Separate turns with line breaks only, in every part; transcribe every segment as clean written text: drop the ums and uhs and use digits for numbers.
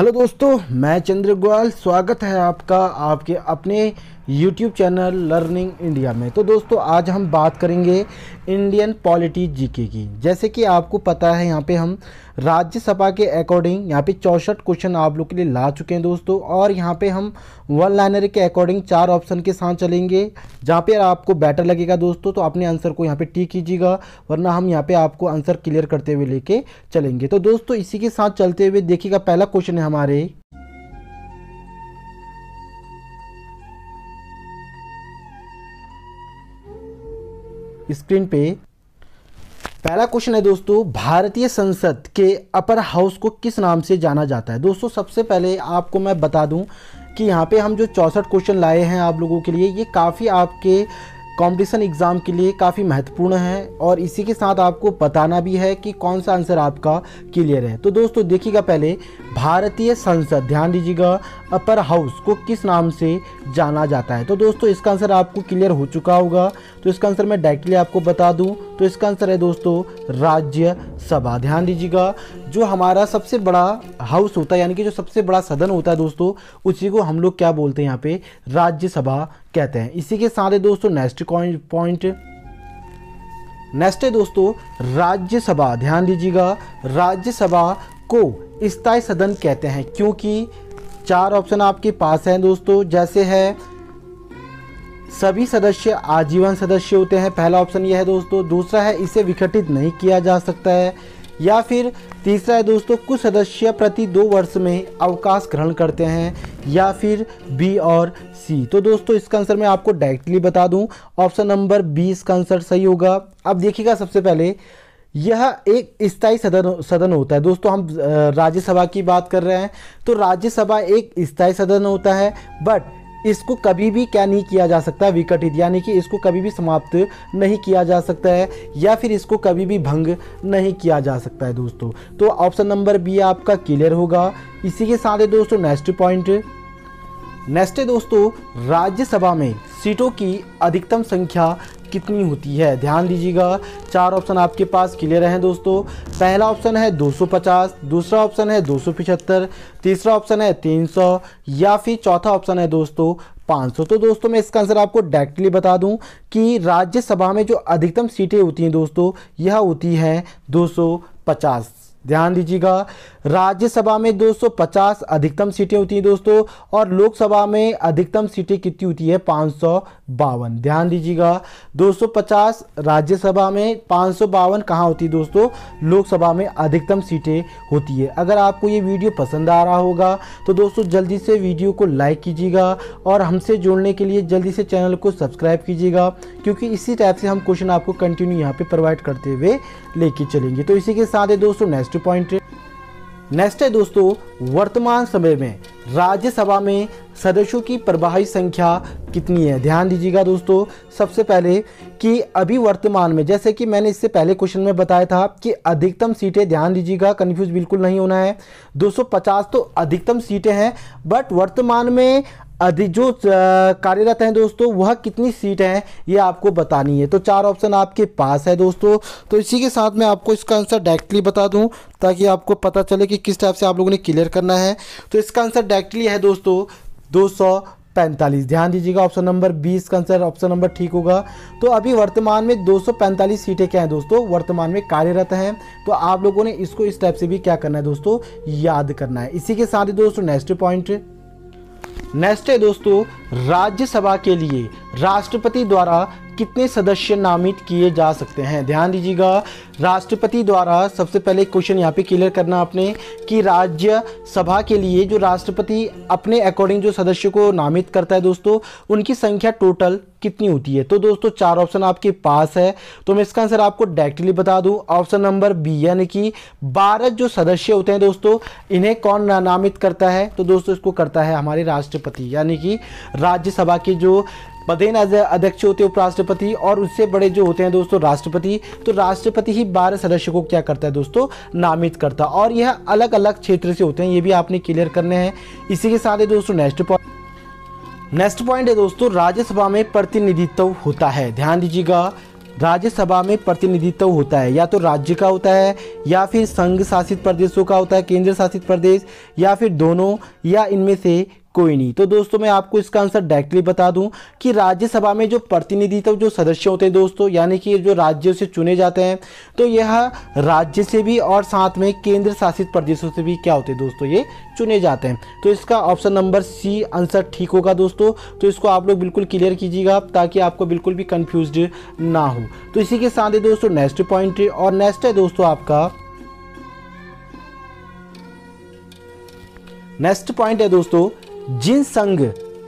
Hello दोस्तों, मैं चंद्र ग्वाल। स्वागत है आपका आपके अपने YouTube चैनल लर्निंग इंडिया में। तो दोस्तों, आज हम बात करेंगे इंडियन पॉलिटी जीके की। जैसे कि आपको पता है, यहाँ पे हम राज्यसभा के अकॉर्डिंग यहाँ पे 64 क्वेश्चन आप लोग के लिए ला चुके हैं दोस्तों। और यहाँ पे हम वन लाइनर के अकॉर्डिंग 4 ऑप्शन के साथ चलेंगे। जहाँ पे आपको बेटर लगेगा दोस्तों तो अपने आंसर को यहाँ पे टिक कीजिएगा, वरना हम यहाँ पे आपको आंसर क्लियर करते हुए लेके चलेंगे। तो दोस्तों, इसी के साथ चलते हुए देखिएगा, पहला क्वेश्चन है हमारे स्क्रीन पे। पहला क्वेश्चन है दोस्तों, भारतीय संसद के अपर हाउस को किस नाम से जाना जाता है। दोस्तों, सबसे पहले आपको मैं बता दूं कि यहाँ पे हम जो 64 क्वेश्चन लाए हैं आप लोगों के लिए, ये काफ़ी आपके कंपटीशन एग्ज़ाम के लिए काफ़ी महत्वपूर्ण है। और इसी के साथ आपको बताना भी है कि कौन सा आंसर आपका क्लियर है। तो दोस्तों देखिएगा, पहले भारतीय संसद, ध्यान दीजिएगा, अपर हाउस को किस नाम से जाना जाता है। तो दोस्तों, इसका आंसर आपको क्लियर हो चुका होगा। तो इसका आंसर मैं डायरेक्टली आपको बता दूं तो इसका आंसर है दोस्तों राज्यसभा। ध्यान दीजिएगा, जो हमारा सबसे बड़ा हाउस होता है, यानी कि जो सबसे बड़ा सदन होता है दोस्तों, उसी को हम लोग क्या बोलते हैं, यहाँ पे राज्यसभा कहते हैं। इसी के साथ है दोस्तों नेक्स्ट पॉइंट, नेक्स्ट है दोस्तों राज्यसभा। ध्यान दीजिएगा, राज्यसभा को स्थायी सदन कहते हैं, क्योंकि 4 ऑप्शन आपके पास हैं दोस्तों। जैसे है सभी सदस्य आजीवन सदस्य होते हैं, पहला ऑप्शन यह है दोस्तों। दूसरा है इसे विघटित नहीं किया जा सकता है, या फिर तीसरा है दोस्तों कुछ सदस्य प्रति 2 वर्ष में अवकाश ग्रहण करते हैं, या फिर बी और सी। तो दोस्तों, इसका आंसर मैं आपको डायरेक्टली बता दूं, ऑप्शन नंबर 20 का आंसर सही होगा। अब देखिएगा, सबसे पहले यह एक स्थायी सदन होता है दोस्तों। हम राज्यसभा की बात कर रहे हैं, तो राज्यसभा एक स्थायी सदन होता है, बट इसको कभी भी क्या नहीं किया जा सकता, विघटित, यानी कि इसको कभी भी समाप्त नहीं किया जा सकता है, या फिर इसको कभी भी भंग नहीं किया जा सकता है दोस्तों। तो ऑप्शन नंबर बी आपका क्लियर होगा। इसी के साथ है दोस्तों नेक्स्ट पॉइंट, नेक्स्ट है दोस्तों राज्यसभा में सीटों की अधिकतम संख्या कितनी होती है। ध्यान दीजिएगा, 4 ऑप्शन आपके पास क्लियर हैं दोस्तों। पहला ऑप्शन है 250, दूसरा ऑप्शन है 275, तीसरा ऑप्शन है 300, या फिर चौथा ऑप्शन है दोस्तों 500। तो दोस्तों, मैं इसका आंसर आपको डायरेक्टली बता दूं कि राज्यसभा में जो अधिकतम सीटें होती हैं दोस्तों, यह होती हैं 250। ध्यान दीजिएगा, राज्यसभा में 250 अधिकतम सीटें होती हैं दोस्तों, और लोकसभा में अधिकतम सीटें कितनी होती है, 552। ध्यान दीजिएगा, 250 राज्यसभा में, 552 कहाँ होती है दोस्तों, लोकसभा में अधिकतम सीटें होती है। अगर आपको ये वीडियो पसंद आ रहा होगा तो दोस्तों जल्दी से वीडियो को लाइक कीजिएगा, और हमसे जुड़ने के लिए जल्दी से चैनल को सब्सक्राइब कीजिएगा, क्योंकि इसी टाइप से हम क्वेश्चन आपको कंटिन्यू यहाँ पे प्रोवाइड करते हुए लेके चलेंगे। तो इसी के साथ है दोस्तों नेक्स्ट पॉइंट, नेक्स्ट है दोस्तों वर्तमान समय में राज्यसभा में सदस्यों की प्रभावी संख्या कितनी है। ध्यान दीजिएगा दोस्तों, सबसे पहले कि अभी वर्तमान में, जैसे कि मैंने इससे पहले क्वेश्चन में बताया था कि अधिकतम सीटें, ध्यान दीजिएगा, कंफ्यूज बिल्कुल नहीं होना है, 250 तो अधिकतम सीटें हैं, बट वर्तमान में जो कार्यरत हैं दोस्तों, वह कितनी सीट हैं ये आपको बतानी है। तो 4 ऑप्शन आपके पास है दोस्तों। तो इसी के साथ मैं आपको इसका आंसर डायरेक्टली बता दूं, ताकि आपको पता चले कि किस टाइप से आप लोगों ने क्लियर करना है। तो इसका आंसर डायरेक्टली है दोस्तों 245। ध्यान दीजिएगा, ऑप्शन नंबर 20 का आंसर ऑप्शन नंबर ठीक होगा। तो अभी वर्तमान में 245 सीटें क्या हैं दोस्तों, वर्तमान में कार्यरत हैं। तो आप लोगों ने इसको इस टाइप से भी क्या करना है दोस्तों, याद करना है। इसी के साथ ही दोस्तों नेक्स्ट पॉइंट, नेक्स्ट है दोस्तों राज्यसभा के लिए राष्ट्रपति द्वारा कितने सदस्य नामित किए जा सकते हैं। ध्यान दीजिएगा, राष्ट्रपति द्वारा, सबसे पहले क्वेश्चन यहाँ पे क्लियर करना आपने कि राज्यसभा के लिए जो राष्ट्रपति अपने अकॉर्डिंग जो सदस्य को नामित करता है दोस्तों, उनकी संख्या टोटल कितनी होती है। तो दोस्तों 4 ऑप्शन आपके पास है, तो मैं इसका आंसर आपको डायरेक्टली बता दूं, ऑप्शन नंबर बी, यानी कि 12 जो सदस्य होते हैं दोस्तों, इन्हें कौन नामित करता है। तो दोस्तों इसको करता है हमारे राष्ट्रपति, यानी कि राज्यसभा के जो पदेन अध्यक्ष होते हैं उपराष्ट्रपति, और उससे बड़े जो होते हैं दोस्तों राष्ट्रपति। तो राष्ट्रपति ही 12 सदस्यों को क्या करता है दोस्तों, नामित करता, और यह अलग अलग क्षेत्र से होते हैं, ये भी आपने क्लियर करने हैं। इसी के साथ है दोस्तों नेक्स्ट पॉइंट है दोस्तों राज्यसभा में प्रतिनिधित्व होता है। ध्यान दीजिएगा, राज्यसभा में प्रतिनिधित्व होता है, या तो राज्य का होता है या फिर संघ शासित प्रदेशों का होता है, केंद्र शासित प्रदेश, या फिर दोनों, या इनमें से कोई नहीं। तो दोस्तों मैं आपको इसका आंसर डायरेक्टली बता दूं कि राज्यसभा में जो प्रतिनिधित्व जो सदस्य होते हैं दोस्तों, यानी कि जो राज्यों से चुने जाते हैं, तो यह राज्य से भी और साथ में केंद्र शासित प्रदेशों से भी क्या होते हैं दोस्तों, ये चुने जाते हैं। तो इसका ऑप्शन नंबर सी आंसर ठीक होगा दोस्तों। तो इसको आप लोग बिल्कुल क्लियर कीजिएगा ताकि आपको बिल्कुल भी कंफ्यूज्ड ना हो। तो इसी के साथ ही दोस्तों नेक्स्ट पॉइंट, और नेक्स्ट है दोस्तों आपका, नेक्स्ट पॉइंट है दोस्तों, जिन संघ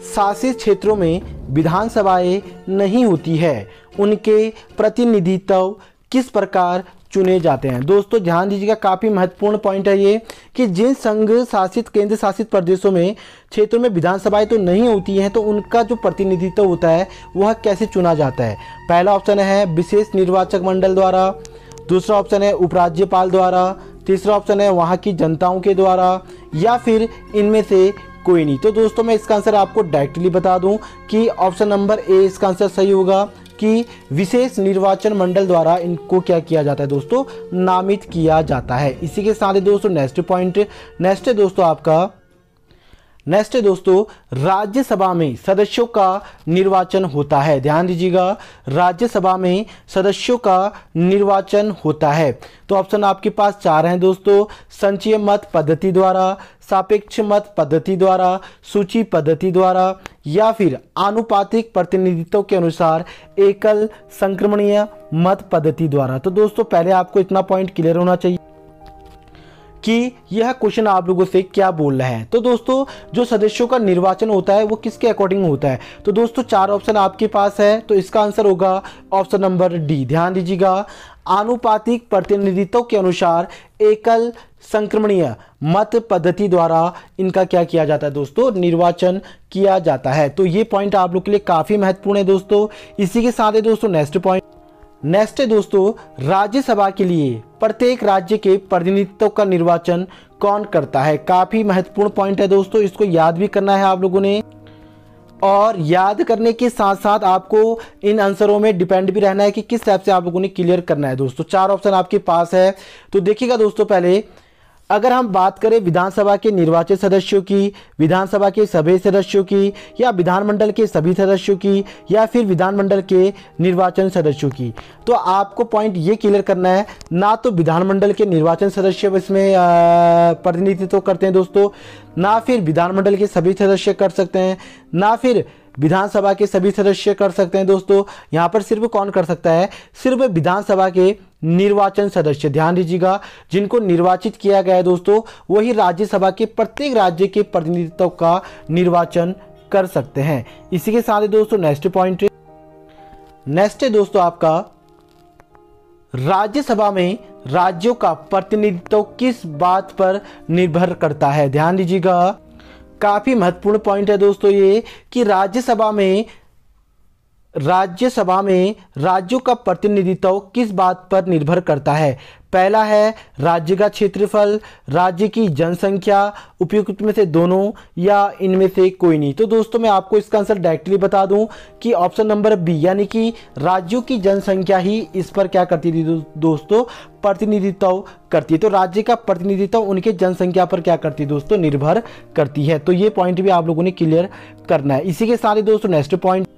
शासित क्षेत्रों में विधानसभाएं नहीं होती है उनके प्रतिनिधित्व किस प्रकार चुने जाते हैं। दोस्तों ध्यान दीजिएगा, काफ़ी महत्वपूर्ण पॉइंट है ये कि जिन संघ शासित केंद्र शासित प्रदेशों में क्षेत्रों में विधानसभाएं तो नहीं होती हैं तो उनका जो प्रतिनिधित्व होता है वह कैसे चुना जाता है। पहला ऑप्शन है विशेष निर्वाचक मंडल द्वारा, दूसरा ऑप्शन है उपराज्यपाल द्वारा, तीसरा ऑप्शन है वहाँ की जनताओं के द्वारा, या फिर इनमें से कोई नहीं। तो दोस्तों मैं इसका आंसर आपको डायरेक्टली बता दूं कि ऑप्शन नंबर ए इसका आंसर सही होगा कि विशेष निर्वाचन मंडल द्वारा इनको क्या किया जाता है दोस्तों, नामित किया जाता है। इसी के साथ ही दोस्तों नेक्स्ट पॉइंट, नेक्स्ट है दोस्तों आपका, नेक्स्ट है दोस्तों, राज्यसभा में सदस्यों का निर्वाचन होता है। ध्यान दीजिएगा, राज्यसभा में सदस्यों का निर्वाचन होता है। तो ऑप्शन आपके पास 4 हैं दोस्तों, संचयी मत पद्धति द्वारा, सापेक्ष मत पद्धति द्वारा, सूची पद्धति द्वारा, या फिर आनुपातिक प्रतिनिधित्व के अनुसार एकल संक्रमणीय मत पद्धति द्वारा। तो दोस्तों पहले आपको इतना पॉइंट क्लियर होना चाहिए कि यह क्वेश्चन आप लोगों से क्या बोल रहा है। तो दोस्तों जो सदस्यों का निर्वाचन होता है वो किसके अकॉर्डिंग होता है। तो दोस्तों 4 ऑप्शन आपके पास है, तो इसका आंसर होगा ऑप्शन नंबर डी। ध्यान दीजिएगा, आनुपातिक प्रतिनिधित्व के अनुसार एकल संक्रमणीय मत पद्धति द्वारा इनका क्या किया जाता है दोस्तों, निर्वाचन किया जाता है। तो ये पॉइंट आप लोग के लिए काफी महत्वपूर्ण है दोस्तों। इसी के साथ ही दोस्तों नेक्स्ट पॉइंट, नेक्स्ट है दोस्तों, राज्यसभा के लिए प्रत्येक राज्य के प्रतिनिधित्व का निर्वाचन कौन करता है। काफी महत्वपूर्ण पॉइंट है दोस्तों, इसको याद भी करना है आप लोगों ने, और याद करने के साथ साथ आपको इन आंसरों में डिपेंड भी रहना है कि किस टाइप से आप लोगों ने क्लियर करना है दोस्तों। 4 ऑप्शन आपके पास है। तो देखिएगा दोस्तों, पहले अगर हम बात करें विधानसभा के निर्वाचित सदस्यों की, विधानसभा के सभी सदस्यों की, या विधानमंडल के सभी सदस्यों की, या फिर विधानमंडल के निर्वाचन सदस्यों की, तो आपको पॉइंट ये क्लियर करना है, ना तो विधानमंडल के निर्वाचन सदस्य इसमें प्रतिनिधित्व करते हैं दोस्तों, ना फिर विधानमंडल के सभी सदस्य कर सकते हैं, ना फिर विधानसभा के सभी सदस्य कर सकते हैं दोस्तों। यहाँ पर सिर्फ कौन कर सकता है, सिर्फ विधानसभा के निर्वाचन सदस्य। ध्यान दीजिएगा, जिनको निर्वाचित किया गया है दोस्तों वही राज्यसभा के प्रत्येक राज्य के प्रतिनिधित्व का निर्वाचन कर सकते हैं। इसी के साथ ही दोस्तों नेक्स्ट पॉइंट, नेक्स्ट है दोस्तों आपका, राज्यसभा में राज्यों का प्रतिनिधित्व किस बात पर निर्भर करता है। ध्यान दीजिएगा, काफी महत्वपूर्ण पॉइंट है दोस्तों ये कि राज्यसभा में राज्यों का प्रतिनिधित्व किस बात पर निर्भर करता है। पहला है राज्य का क्षेत्रफल, राज्य की जनसंख्या, उपयुक्त में से दोनों, या इनमें से कोई नहीं। तो दोस्तों मैं आपको इसका आंसर डायरेक्टली बता दूं कि ऑप्शन नंबर बी, यानी कि राज्यों की जनसंख्या ही इस पर क्या करती थी दोस्तों, प्रतिनिधित्व करती है। तो राज्य का प्रतिनिधित्व उनके जनसंख्या पर क्या करती है दोस्तों, निर्भर करती है। तो ये पॉइंट भी आप लोगों ने क्लियर करना है। इसी के साथ ही दोस्तों नेक्स्ट पॉइंट,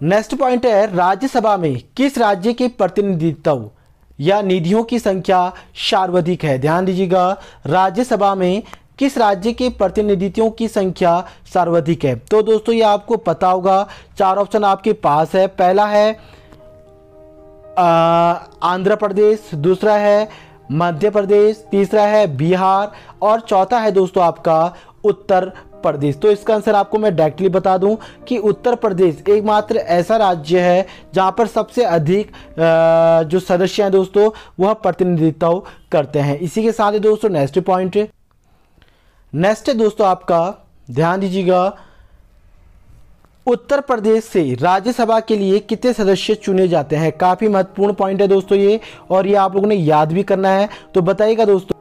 नेक्स्ट पॉइंट है, राज्यसभा में किस राज्य के प्रतिनिधित्व या निधियों की संख्या सर्वाधिक है। ध्यान दीजिएगा, राज्यसभा में किस राज्य के प्रतिनिधित्वों की संख्या सर्वाधिक है। तो दोस्तों ये आपको पता होगा, 4 ऑप्शन आपके पास है। पहला है आंध्र प्रदेश, दूसरा है मध्य प्रदेश, तीसरा है बिहार, और चौथा है दोस्तों आपका उत्तर प्रदेश। तो इसका आंसर आपको मैं डायरेक्टली बता दूं कि उत्तर प्रदेश एकमात्र ऐसा राज्य है जहां पर सबसे अधिक जो सदस्य हैं दोस्तों वह प्रतिनिधित्व करते हैं। इसी के साथ ही दोस्तों नेक्स्ट पॉइंट, नेक्स्ट है दोस्तों आपका, ध्यान दीजिएगा, उत्तर प्रदेश से राज्यसभा के लिए कितने सदस्य चुने जाते हैं। काफी महत्वपूर्ण पॉइंट है दोस्तों ये, और ये आप लोगों ने याद भी करना है। तो बताइएगा दोस्तों,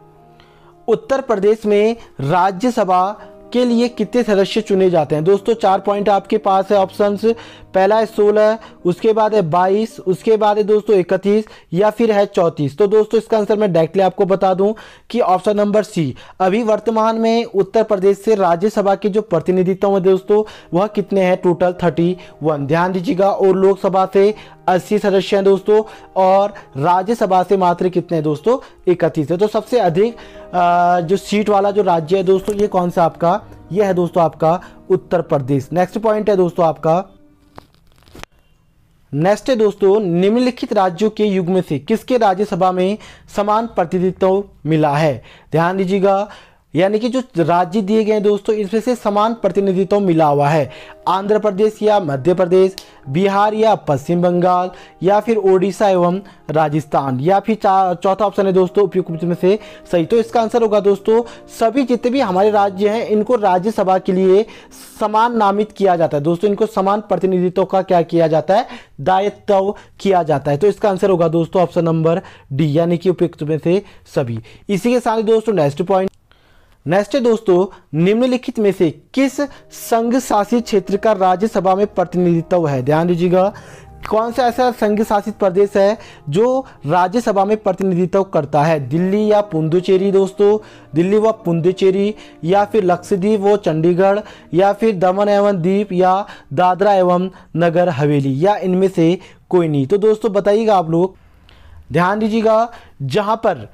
उत्तर प्रदेश में राज्यसभा के लिए कितने सदस्य चुने जाते हैं। दोस्तों 4 पॉइंट आपके पास है ऑप्शंस। पहला है 16, उसके बाद है 22, उसके बाद है दोस्तों 31 या फिर है 34। तो दोस्तों इसका आंसर मैं डायरेक्टली आपको बता दूं कि ऑप्शन नंबर सी। अभी वर्तमान में उत्तर प्रदेश से राज्यसभा के जो प्रतिनिधित्व है दोस्तों वह कितने हैं, टोटल 31। ध्यान दीजिएगा। और लोकसभा से 80 सदस्य हैं दोस्तों और राज्यसभा से मात्र कितने हैं दोस्तों, 31 है। तो सबसे अधिक जो सीट वाला जो राज्य है दोस्तों ये कौन सा आपका, ये है दोस्तों आपका उत्तर प्रदेश। नेक्स्ट पॉइंट है दोस्तों आपका, नेक्स्ट है दोस्तों, निम्नलिखित राज्यों के युग्म से किसके राज्यसभा में समान प्रतिनिधित्व मिला है। ध्यान दीजिएगा, यानी कि जो राज्य दिए गए दोस्तों इसमें से समान प्रतिनिधित्व मिला हुआ है। आंध्र प्रदेश या मध्य प्रदेश, बिहार या पश्चिम बंगाल या फिर ओडिशा एवं राजस्थान, या फिर चौथा ऑप्शन है दोस्तों उपयुक्त में से सही। तो इसका आंसर होगा दोस्तों सभी जितने भी हमारे राज्य हैं इनको राज्यसभा के लिए समान नामित किया जाता है दोस्तों, इनको समान प्रतिनिधित्व का क्या किया जाता है, दायित्व किया जाता है। तो इसका आंसर होगा दोस्तों ऑप्शन नंबर डी, यानी कि उपयुक्त में से सभी। इसी के साथ दोस्तों नेक्स्ट पॉइंट, नेक्स्ट है दोस्तों, निम्नलिखित में से किस संघ शासित क्षेत्र का राज्यसभा में प्रतिनिधित्व है। ध्यान दीजिएगा, कौन सा ऐसा संघ शासित प्रदेश है जो राज्यसभा में प्रतिनिधित्व करता है। दिल्ली या पुडुचेरी दोस्तों, दिल्ली व पुडुचेरी, या फिर लक्षद्वीप व चंडीगढ़, या फिर दमन एवं दीप, या दादरा एवं नगर हवेली, या इनमें से कोई नहीं। तो दोस्तों बताइएगा आप लोग, ध्यान दीजिएगा, जहां पर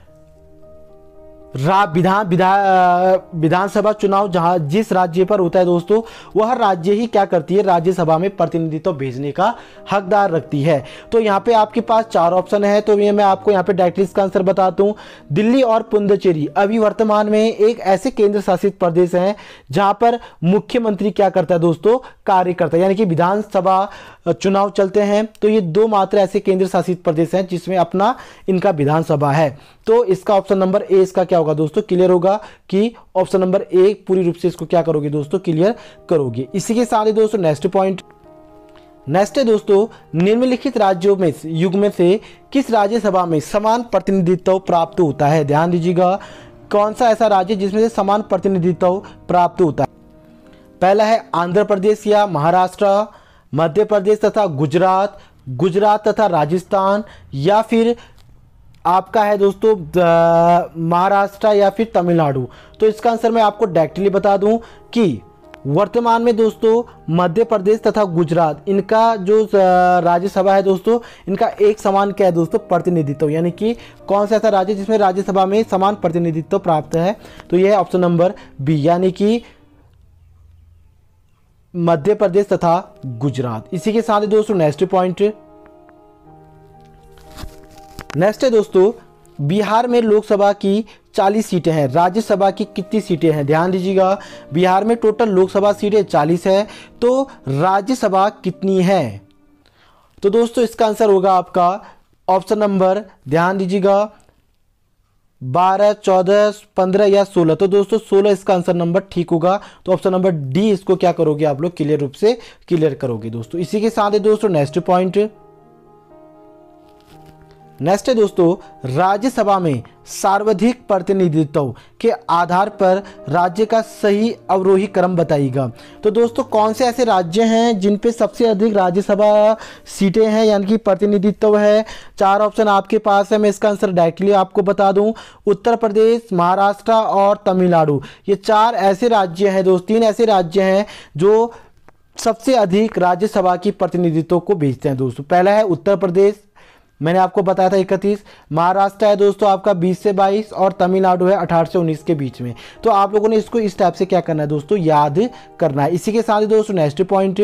विधानसभा चुनाव जहां जिस राज्य पर होता है दोस्तों वह राज्य ही क्या करती है, राज्यसभा में प्रतिनिधित्व भेजने का हकदार रखती है। तो यहाँ पे आपके पास 4 ऑप्शन है, तो ये मैं आपको यहाँ पे डायरेक्टली इसका आंसर बताता हूँ। दिल्ली और पुडुचेरी अभी वर्तमान में एक ऐसे केंद्र शासित प्रदेश हैं जहां पर मुख्यमंत्री क्या करता है दोस्तों, कार्य करता है, यानी कि विधानसभा चुनाव चलते हैं। तो ये 2 मात्र ऐसे केंद्र शासित प्रदेश हैं जिसमें अपना इनका विधानसभा है। तो इसका ऑप्शन नंबर ए इसका क्या होगा दोस्तों, क्लियर होगा कि ऑप्शन नंबर ए पूरी रूप से इसको क्या करोगे दोस्तों, क्लियर करोगे। इसी के साथ ही दोस्तों नेक्स्ट पॉइंट, नेक्स्ट है दोस्तों, निम्नलिखित राज्यों में युग्म से किस राज्यसभा में समान प्रतिनिधित्व प्राप्त होता है। ध्यान दीजिएगा, कौन सा ऐसा राज्य जिसमें से समान प्रतिनिधित्व प्राप्त होता है। पहला है आंध्र प्रदेश या महाराष्ट्र, मध्य प्रदेश तथा गुजरात, गुजरात तथा राजस्थान, या फिर आपका है दोस्तों महाराष्ट्र या फिर तमिलनाडु। तो इसका आंसर मैं आपको डायरेक्टली बता दूं कि वर्तमान में दोस्तों मध्य प्रदेश तथा गुजरात इनका जो राज्यसभा है दोस्तों इनका एक समान क्या है दोस्तों, प्रतिनिधित्व, यानी कि कौन सा ऐसा राज्य जिसमें राज्यसभा में समान प्रतिनिधित्व प्राप्त है। तो यह है ऑप्शन नंबर बी, यानी कि मध्य प्रदेश तथा गुजरात। इसी के साथ दोस्तों नेक्स्ट पॉइंट, नेक्स्ट है दोस्तों, बिहार में लोकसभा की 40 सीटें हैं, राज्यसभा की कितनी सीटें हैं। ध्यान दीजिएगा, बिहार में टोटल लोकसभा सीटें 40 है, तो राज्यसभा कितनी है। तो दोस्तों इसका आंसर होगा आपका ऑप्शन नंबर, ध्यान दीजिएगा, 12, 14, 15 या 16। तो दोस्तों 16 इसका आंसर नंबर ठीक होगा। तो ऑप्शन नंबर डी इसको क्या करोगे आप लोग, क्लियर रूप से क्लियर करोगे दोस्तों। इसी के साथ है दोस्तों नेक्स्ट पॉइंट, नेक्स्ट है दोस्तों, राज्यसभा में सर्वाधिक प्रतिनिधित्व के आधार पर राज्य का सही अवरोही क्रम बताइएगा। तो दोस्तों कौन से ऐसे राज्य हैं जिन पे सबसे अधिक राज्यसभा सीटें हैं, यानी कि प्रतिनिधित्व है। 4 ऑप्शन आपके पास है, मैं इसका आंसर डायरेक्टली आपको बता दूं, उत्तर प्रदेश, महाराष्ट्र और तमिलनाडु। ये 4 ऐसे राज्य हैं दोस्त, 3 ऐसे राज्य हैं जो सबसे अधिक राज्यसभा की प्रतिनिधित्व को भेजते हैं दोस्तों। पहला है उत्तर प्रदेश, मैंने आपको बताया था 31, महाराष्ट्र है दोस्तों आपका 20 से 22 और तमिलनाडु है 18 से 19 के बीच में। तो आप लोगों ने इसको इस टाइप से क्या करना है दोस्तों, याद करना है। इसी के साथ ही दोस्तों नेक्स्ट पॉइंट,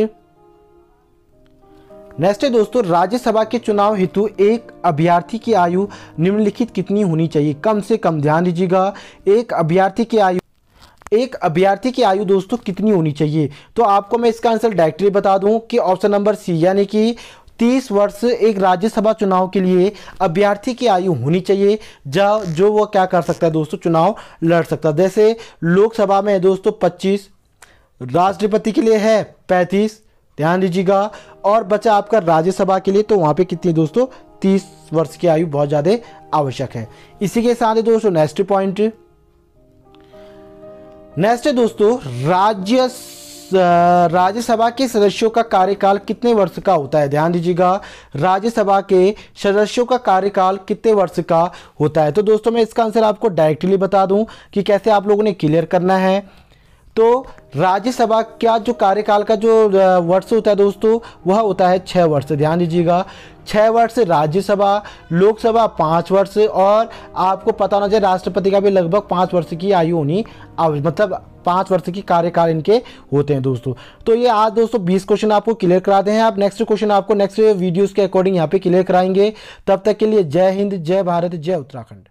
नेक्स्ट है दोस्तों, राज्यसभा के चुनाव हेतु एक अभ्यर्थी की आयु निम्नलिखित कितनी होनी चाहिए, कम से कम। ध्यान दीजिएगा, एक अभ्यर्थी की आयु दोस्तों कितनी होनी चाहिए। तो आपको मैं इसका आंसर डायरेक्टली बता दूं कि ऑप्शन नंबर सी, यानी कि 30 वर्ष एक राज्यसभा चुनाव के लिए अभ्यर्थी की आयु होनी चाहिए जो वो क्या कर सकता है दोस्तों, चुनाव लड़ सकता है। जैसे लोकसभा में है दोस्तों 25, राष्ट्रपति के लिए है 35, ध्यान दीजिएगा, और बचा आपका राज्यसभा के लिए, तो वहां पे कितनी दोस्तों 30 वर्ष की आयु बहुत ज़्यादा आवश्यक है। इसी के साथ दोस्तों नेक्स्ट पॉइंट, नेक्स्ट है दोस्तों, राज्यसभा के सदस्यों का कार्यकाल कितने वर्ष का होता है। ध्यान दीजिएगा, राज्यसभा के सदस्यों का कार्यकाल कितने वर्ष का होता है। तो दोस्तों मैं इसका आंसर आपको डायरेक्टली बता दूं कि कैसे आप लोगों ने क्लियर करना है। तो राज्यसभा का जो कार्यकाल का जो वर्ष होता है दोस्तों, वह होता है 6 वर्ष। ध्यान दीजिएगा, 6 वर्ष राज्यसभा, लोकसभा 5 वर्ष, और आपको पता होना चाहिए राष्ट्रपति का भी लगभग 5 वर्ष की आयु होनी मतलब 5 वर्ष की कार्यकाल इनके होते हैं दोस्तों। तो ये आज दोस्तों 20 क्वेश्चन आपको क्लियर कराते हैं। आप नेक्स्ट क्वेश्चन आपको नेक्स्ट वीडियोस के अकॉर्डिंग यहाँ पे क्लियर कराएंगे। तब तक के लिए जय हिंद, जय भारत, जय उत्तराखंड।